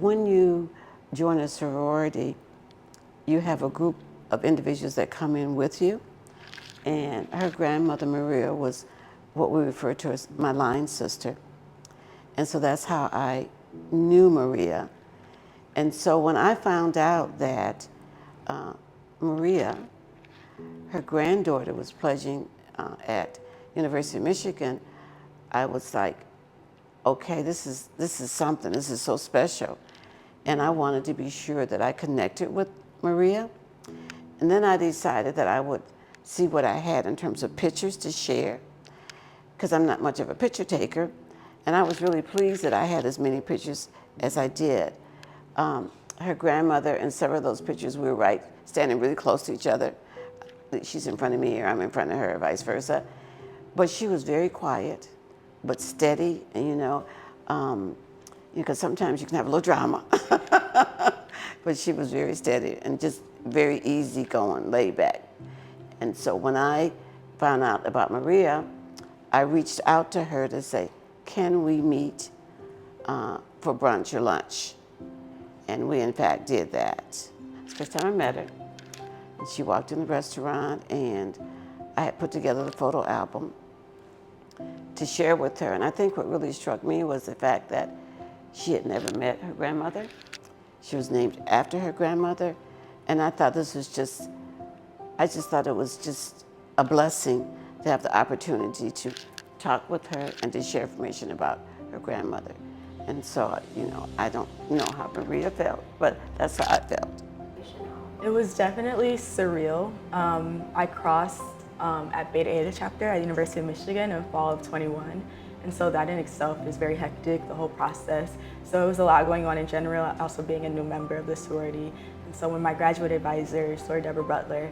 when you join a sorority, you have a group of individuals that come in with you. And her grandmother, Maria, was what we refer to as my line sister. And so that's how I knew Maria. And so when I found out that Maria, her granddaughter, was pledging at University of Michigan, I was like, okay, this is something. This is so special. And I wanted to be sure that I connected with Maria. And then I decided that I would see what I had in terms of pictures to share, because I'm not much of a picture taker. And I was really pleased that I had as many pictures as I did. Her grandmother, in several of those pictures, we were standing really close to each other. She's in front of me or I'm in front of her, vice versa. But she was very quiet, but steady, and because sometimes you can have a little drama. But she was very steady and just very easygoing, laid back. And so when I found out about Maria, I reached out to her to say, can we meet for brunch or lunch? And we, in fact, did that. It's the first time I met her. And she walked in the restaurant, and I had put together the photo album to share with her. And I think what really struck me was the fact that she had never met her grandmother. She was named after her grandmother. And I thought I just thought it was just a blessing to have the opportunity to talk with her and to share information about her grandmother. And so, I don't know how Maria felt, but that's how I felt. It was definitely surreal. I crossed at Beta Eta chapter at University of Michigan in fall of 21. And so that in itself is very hectic, the whole process. So it was a lot going on in general, also being a new member of the sorority. And so when my graduate advisor, Soror Deborah Butler,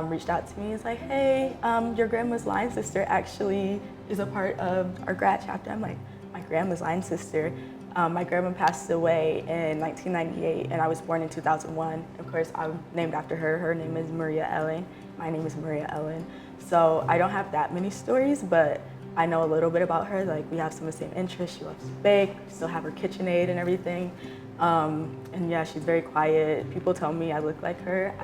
reached out to me, he's like, hey, your grandma's line sister actually is a part of our grad chapter. I'm like, my grandma's line sister? My grandma passed away in 1998 and I was born in 2001. Of course, I'm named after her. Her name is Maria Ellen. My name is Maria Ellen. So I don't have that many stories, but I know a little bit about her. Like, we have some of the same interests. She loves to bake, we still have her KitchenAid and everything. And yeah, she's very quiet. People tell me I look like her.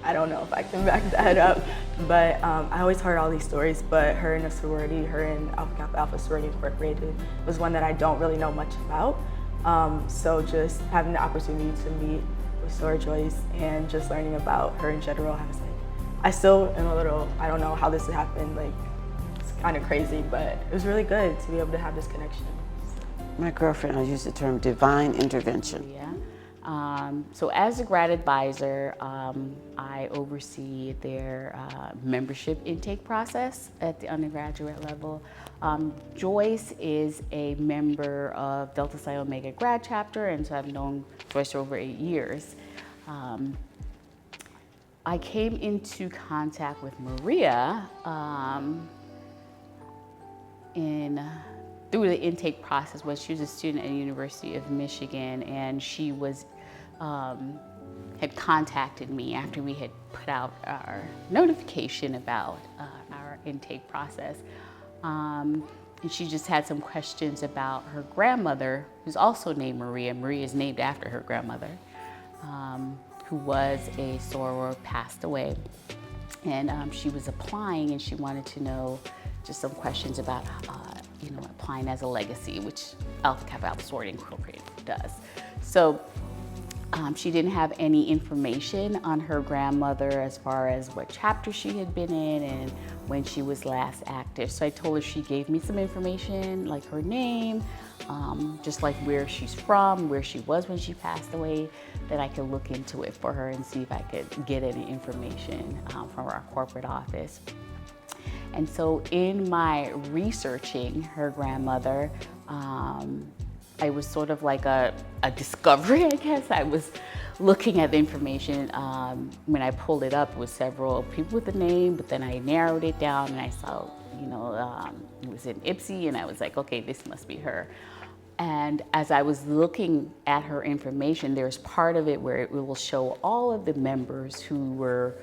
I don't know if I can back that up, but I always heard all these stories, but her in a sorority, her in Alpha Kappa Alpha Sorority Incorporated was one that I don't really know much about. So just having the opportunity to meet with Soror Joyce and just learning about her in general, I was like, I still am a little, I don't know how this happened, like, it's kind of crazy, but it was really good to be able to have this connection. My girlfriend, I use the term divine intervention. Yeah. So as a grad advisor, I oversee their membership intake process at the undergraduate level. Joyce is a member of Delta Psi Omega grad chapter, and so I've known Joyce for over 8 years. I came into contact with Maria through the intake process when she was a student at the University of Michigan, and she was had contacted me after we had put out our notification about our intake process. And she just had some questions about her grandmother, who's also named Maria. Maria is named after her grandmother, who was a soror, passed away. And she was applying, and she wanted to know just some questions about applying as a legacy, which Alpha Kappa Alpha Sorority Incorporated does. So she didn't have any information on her grandmother as far as what chapter she had been in and when she was last active. So I told her she gave me some information, like her name, just like where she's from, where she was when she passed away, that I could look into it for her and see if I could get any information from our corporate office. And so in my researching her grandmother, it was sort of like a discovery, I guess. I was looking at the information. When I pulled it up, it was several people with the name, but then I narrowed it down and I saw, it was in Ipsy, and I was like, okay, this must be her. And as I was looking at her information, there's part of it where it will show all of the members who were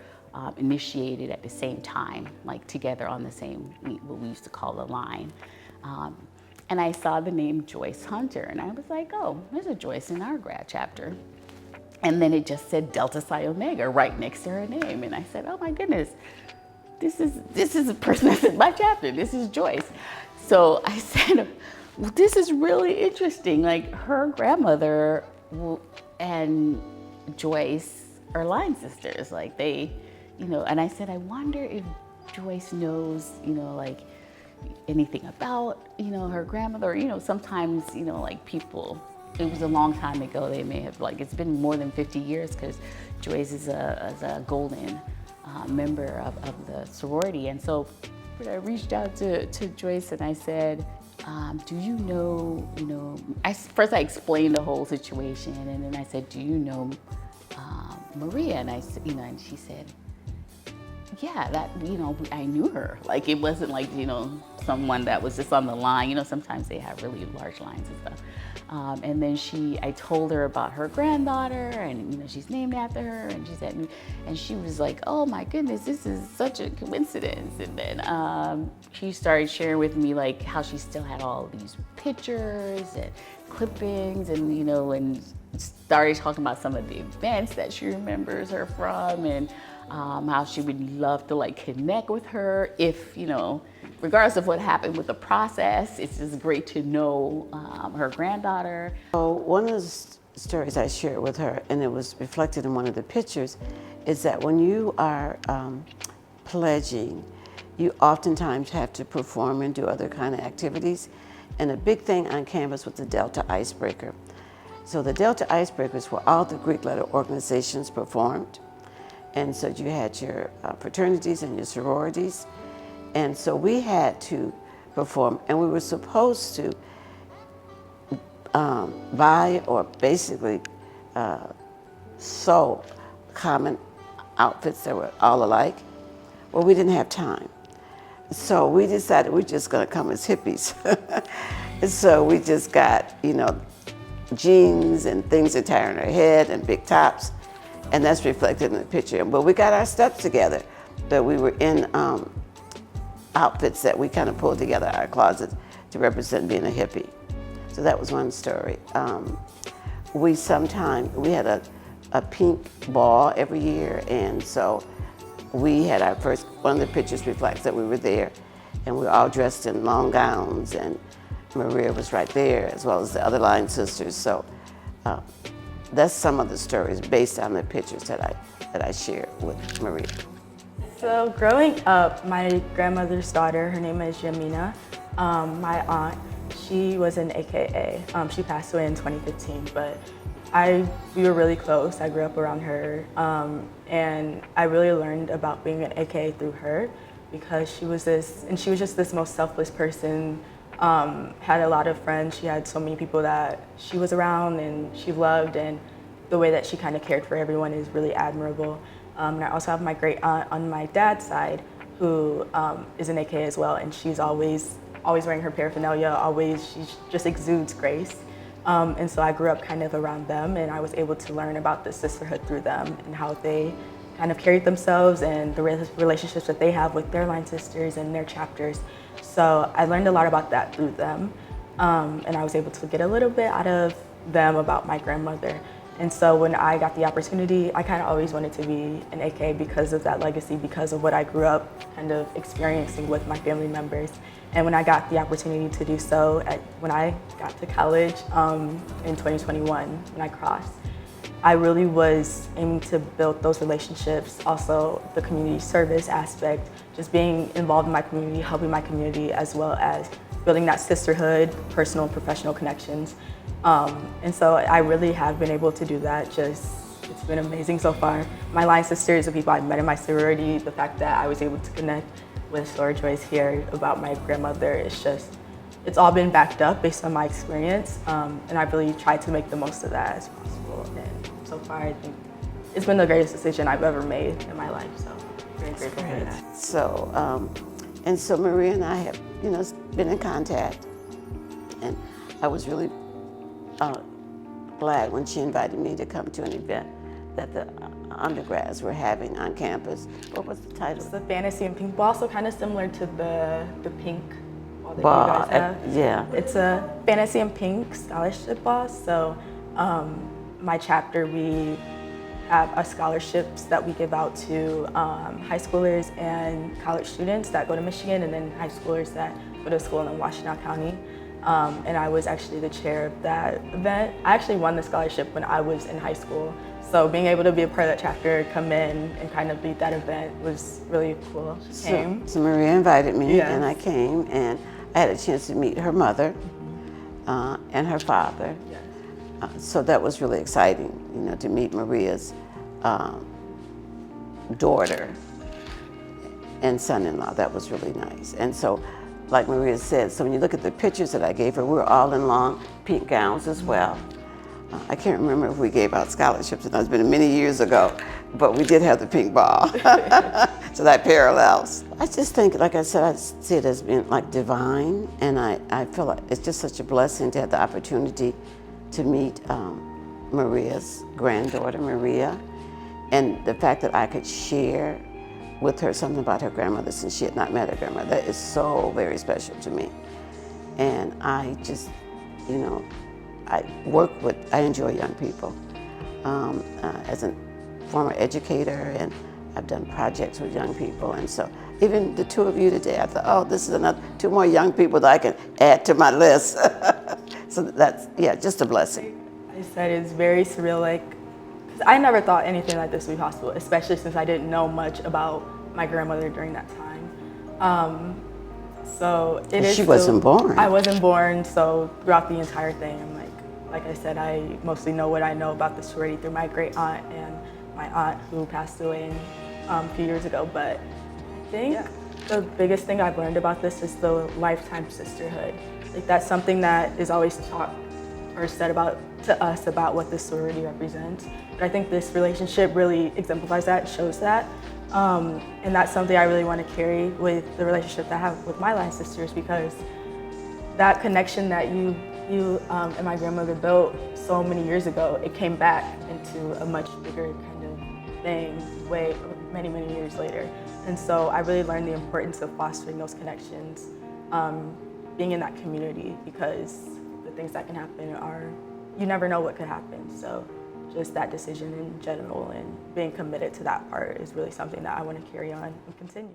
initiated at the same time, like together on the same, what we used to call the line. and I saw the name Joyce Hunter, and I was like, oh, there's a Joyce in our grad chapter. And then it just said Delta Psi Omega right next to her name. And I said, oh my goodness, this is a person that's in my chapter. This is Joyce. So I said, well, this is really interesting. Like her grandmother and Joyce are line sisters. Like they, and I said, I wonder if Joyce knows, like anything about, her grandmother. Sometimes, like people, it was a long time ago. They may have, like, it's been more than 50 years because Joyce is a golden member of the sorority. And so I reached out to Joyce and I said, do you know, first I explained the whole situation, and then I said, do you know Maria? And I said, and she said, yeah, that, I knew her. Like, it wasn't like, someone that was just on the line. Sometimes they have really large lines and stuff. And then I told her about her granddaughter, and, she's named after her, and she said, and she was like, oh my goodness, this is such a coincidence. And then she started sharing with me, like, how she still had all these pictures and clippings, and, and started talking about some of the events that she remembers her from, and how she would love to, like, connect with her if, regardless of what happened with the process, it's just great to know her granddaughter. So one of the stories I shared with her, and it was reflected in one of the pictures, is that when you are pledging, you oftentimes have to perform and do other kind of activities. And a big thing on campus was the Delta Icebreaker. So the Delta Icebreakers where all the Greek letter organizations performed. And so you had your fraternities and your sororities. And so we had to perform, and we were supposed to buy or basically sew common outfits that were all alike. Well, we didn't have time. So we decided we're just gonna come as hippies. And so we just got, jeans and things to tie on our head and big tops. And that's reflected in the picture. But we got our steps together, but we were in outfits that we kind of pulled together our closet to represent being a hippie. So that was one story. We had a pink ball every year, and so we had one of the pictures reflects that we were there, and we were all dressed in long gowns, and Maria was right there, as well as the other line sisters. So that's some of the stories based on the pictures that I shared with Maria. So growing up, my grandmother's daughter, her name is Yamina, my aunt, she was an AKA. She passed away in 2015, but we were really close. I grew up around her, and I really learned about being an AKA through her, because she was just this most selfless person, had a lot of friends. She had so many people that she was around and she loved, and the way that she kind of cared for everyone is really admirable. And I also have my great aunt on my dad's side, who is an AKA as well, and she's always wearing her paraphernalia, she just exudes grace. And so I grew up kind of around them, and I was able to learn about the sisterhood through them and how they kind of carried themselves and the relationships that they have with their line sisters and their chapters. So I learned a lot about that through them, and I was able to get a little bit out of them about my grandmother. And so when I got the opportunity, I kind of always wanted to be an AK because of that legacy, because of what I grew up kind of experiencing with my family members. And when I got the opportunity to do so, when I got to college in 2021, when I crossed, I really was aiming to build those relationships, also the community service aspect, just being involved in my community, helping my community, as well as building that sisterhood, personal and professional connections. And so I really have been able to do that. It's been amazing so far. My line sisters, the people I met in my sorority, the fact that I was able to connect with Soror Joyce here about my grandmother, it's all been backed up based on my experience. And I've really tried to make the most of that as possible. And so far, I think it's been the greatest decision I've ever made in my life. So very grateful for that. So Maria and I have, been in contact, and I was really glad when she invited me to come to an event that the undergrads were having on campus. What was the title? It's the Fantasy and Pink Ball, so kind of similar to the Pink ball that Ball, you guys have. yeah. It's a Fantasy and Pink scholarship ball. So my chapter, we have scholarships that we give out to high schoolers and college students that go to Michigan, and then high schoolers that go to school in Washtenaw County. And I was actually the chair of that event. I actually won the scholarship when I was in high school. So being able to be a part of that chapter, come in and kind of lead that event was really cool. So Maria invited me, Yes. and I came, and I had a chance to meet her mother and her father. Yes. So that was really exciting, you know, to meet Maria's daughter and son-in-law. That was really nice. And so, like Maria said, so when you look at the pictures that I gave her, we were all in long pink gowns as well. I can't remember if we gave out scholarships, and that's been many years ago, but we did have the pink ball. So that parallels. I just think, like I said, I see it as being like divine, and I feel like it's just such a blessing to have the opportunity to meet Maria's granddaughter, Maria, and the fact that I could share with her something about her grandmother since she had not met her grandmother. That is so very special to me. And I just, you know, I enjoy young people. As a former educator, and I've done projects with young people, and so even the two of you today, I thought, oh, this is another 2 more young people that I can add to my list. So that's, yeah, just a blessing. I said it's very surreal, like, because I never thought anything like this would be possible, especially since I didn't know much about my grandmother during that time. So it is. She wasn't born. I wasn't born, so throughout the entire thing, I'm like I said, I mostly know what I know about the sorority through my great aunt and my aunt who passed away a few years ago. But I think the biggest thing I've learned about this is the lifetime sisterhood. Like, that's something that is always taught or said to us about what this sorority represents. But I think this relationship really exemplifies that, shows that. And that's something I really want to carry with the relationship that I have with my line sisters, because that connection that you and my grandmother built so many years ago, it came back into a much bigger kind of thing many years later. And so I really learned the importance of fostering those connections, being in that community, because the things that can happen you never know what could happen. So just that decision in general and being committed to that part is really something that I want to carry on and continue.